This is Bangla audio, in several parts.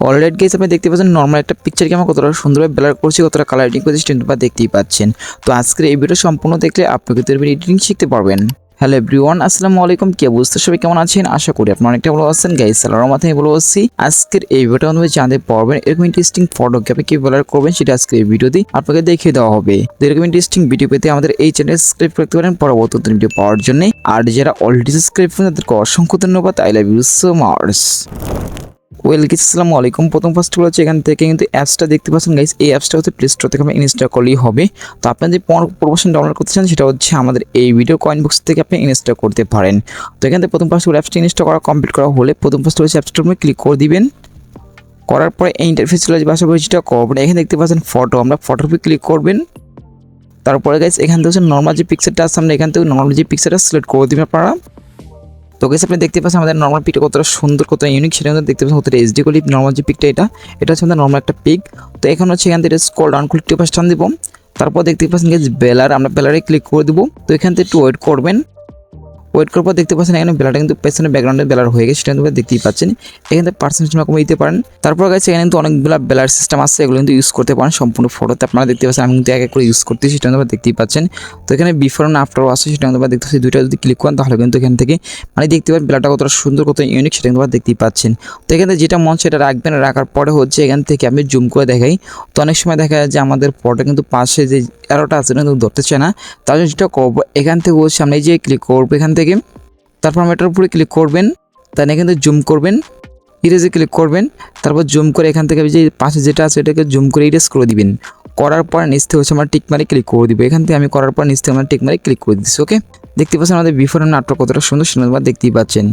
অলরেডি গাইস আপনি দেখতে পাচ্ছেন নরমাল একটা পিকচারকে আমরা কতটা সুন্দরভাবে ব্লার করছি, কতটা কালারিং করছি সেটা দেখতেই পাচ্ছেন। তো আজকের এই ভিডিও সম্পূর্ণ দেখলে আপনি কিন্তু এডিটিং শিখতে পারবেন। হ্যালো এভরিওয়ান, আসসালামু আলাইকুম। কি অবস্থা সবাই, কেমন আছেন? আশা করি আপনারা অনেকটা ভালো আছেন। গাইস আল্লাহর রহমতে আমি ভালো আছি। আজকের এই ভিডিওটা অনুযায়ী জানতে পারবেন এরকম ইন্টারেস্টিং ফটোকে আপনি কি ব্লার করবেন সেটা আজকের এই ভিডিওতে আপনাকে দেখিয়ে দেওয়া হবে। তো এরকম ইন্টারেস্টিং ভিডিও পেতে আমাদের এই চ্যানেল সাবস্ক্রাইব করতে পারেন পরবর্তী ভিডিও পাওয়ার জন্য। আর যারা অলরেডি সাবস্ক্রাইব করেছেন তাদেরকে অসংখ্য ধন্যবাদ। I love you so much. আসসালামু আলাইকুম। প্রথম ফার্স্ট হচ্ছে এখান থেকে কিন্তু অ্যাপসটা দেখতে পাচ্ছেন গাইস, এই অ্যাপসটা হচ্ছে প্লে স্টোর থেকে আপনি ইনস্টল করলেই হবে। তো আপনি যে প্রমোশন ডাউনলোড করতে চান সেটা হচ্ছে আমাদের এই ভিডিও কয়েন বক্স থেকে আপনি ইনস্টল করতে পারেন। তো এখান থেকে প্রথম ফার্স্ট অ্যাপসটা ইনস্টল করা কমপ্লিট করা হলে প্রথম ফার্স্ট হচ্ছে অ্যাপসটার উপরে ক্লিক করে দিবেন। করার পরে এই ইন্টারফেস চলে আসবে, আশা করি যেটা করবেন। এখানে দেখতে পাচ্ছেন ফটো, আমরা ফটোর উপরে ক্লিক করবেন। তারপরে গাইস এখান থেকে হচ্ছে নর্মাল যে পিকচারটা আছে আমরা এখান থেকে নর্মাল যে পিকচারটা সিলেক্ট করে দিবেন আপনারা। তো গাইস আপনি দেখতে পাচ্ছেন আমাদের নর্মাল পিকটা কতটা সুন্দর, কতটা ইউনিক সেটা দেখতে পাচ্ছেন। কতটা এইচডি কোয়ালিটি নর্মাল যে পিকটা এটা হচ্ছে আমাদের নর্মাল একটা পিক। তো এখন হচ্ছে এখান থেকে স্ক্রল ডাউন করে একটু পাশে টান দিব। তারপর দেখতে পাচ্ছেন গাইস বেলার, আমরা বেলারে ক্লিক করে দিব। তো এখান থেকে একটু ওয়েট করবেন। ওয়েট করার পর দেখতে পাচ্ছেন এখানে বেলারটা কিন্তু পেছনে ব্যাকগ্রাউন্ডে বেলার হয়ে গেছে, সেটা কিন্তু দেখতেই পাচ্ছেন। এখান থেকে পার্সেন্টেজ কমিয়ে দিতে পারেন। তারপর গাইস এখানে কিন্তু অনেকগুলো বেলার সিস্টেম আছে, এগুলো কিন্তু ইউজ করতে পারেন সম্পূর্ণ ফটোতে। আপনারা দেখতে পাচ্ছেন আমি কিন্তু এক এক করে ইউজ করতেছি, সেটা কিন্তু দেখতেই পাচ্ছেন। তো এখানে বিফোর এন্ড আফটারও আছে, সেটা কিন্তু দেখতে পাচ্ছি। দুইটা যদি ক্লিক করেন তাহলে কিন্তু এখান থেকে মানে দেখতে পাবেন বেলারটা কতটা সুন্দর, কত ইউনিক সেটা কিন্তু দেখতেই পাচ্ছেন। তো এখান থেকে যেটা মন সেটা রাখবেন, রাখার পরে হচ্ছে এখান থেকে আমি জুম করে দেখাই। তো অনেক সময় দেখা যায় যে আমাদের ফটো কিন্তু পাশে যে অ্যারোটা আছে কিন্তু ধরতে চায় না। তার জন্য যেটা করবো এখান থেকে হচ্ছে আমরা এই যে ক্লিক করবো এখান থেকে, তারপর এটার উপরে ক্লিক করবেন। তাহলে এখান থেকে জুম করবেন, ইরেজে ক্লিক করবেন। তারপর জুম করে এখান থেকে যে পাশে যেটা আছে এটাকে জুম করে ইরেজ করে দিবেন। করার পর নিচ থেকে হচ্ছে আমরা টিক মারি ক্লিক করে দিব। এখান থেকে আমি করার পর নিচ থেকে আমরা টিক মারি ক্লিক করে দিচ্ছি। ওকে, দেখতে পাচ্ছেন আমাদের বিফোর এন্ড আফটার কতটা সুন্দর সুন্দর দেখতেই পাচ্ছেন।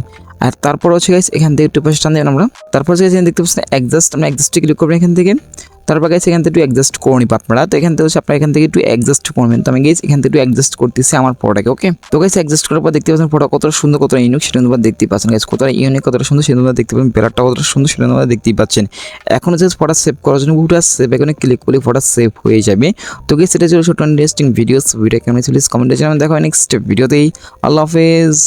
আর তারপর হচ্ছে গাইস এখান থেকে একটু পাশে টান দেবেন আমরা। তারপর হচ্ছে দেখতে পাচ্ছেন অ্যাডজাস্ট, আমরা অ্যাডজাস্টে ক্লিক করবেন এখান থেকে। তারপর গাইস এখান থেকে একটু অ্যাডজাস্ট করে নিব আপনারা। তো এখান থেকে হচ্ছে আপনারা এখান থেকে একটু অ্যাডজাস্ট করবেন। তো আমি গাইস এখান থেকে একটু অ্যাডজাস্ট করতেছি আমার ফটোটাকে। ওকে, তো গাইস অ্যাডজাস্ট করার পর দেখতে পাচ্ছেন ফটো কতটা সুন্দর, কতটা ইউনিক সেটা তোমরা দেখতেই পাচ্ছেন। গাইস কতটা ইউনিক, কতটা সুন্দর সেটা তোমরা দেখতে পাচ্ছেন। বেলারটা কতটা সুন্দর সেটা তোমরা দেখতেই পাচ্ছেন। এখন হচ্ছে ফটো সেভ করার জন্য পুরো সেভ এখানে ক্লিক করলে ফটো সেভ হয়ে যাবে। তো গাইস এটা ছিল ছোট ইন্টারেস্টিং ভিডিওস। ভিডিও কেমন ছিল কমেন্টে জানাবেন। দেখা হয় নেক্সট ভিডিওতেই। আল্লাহ হাফেজ।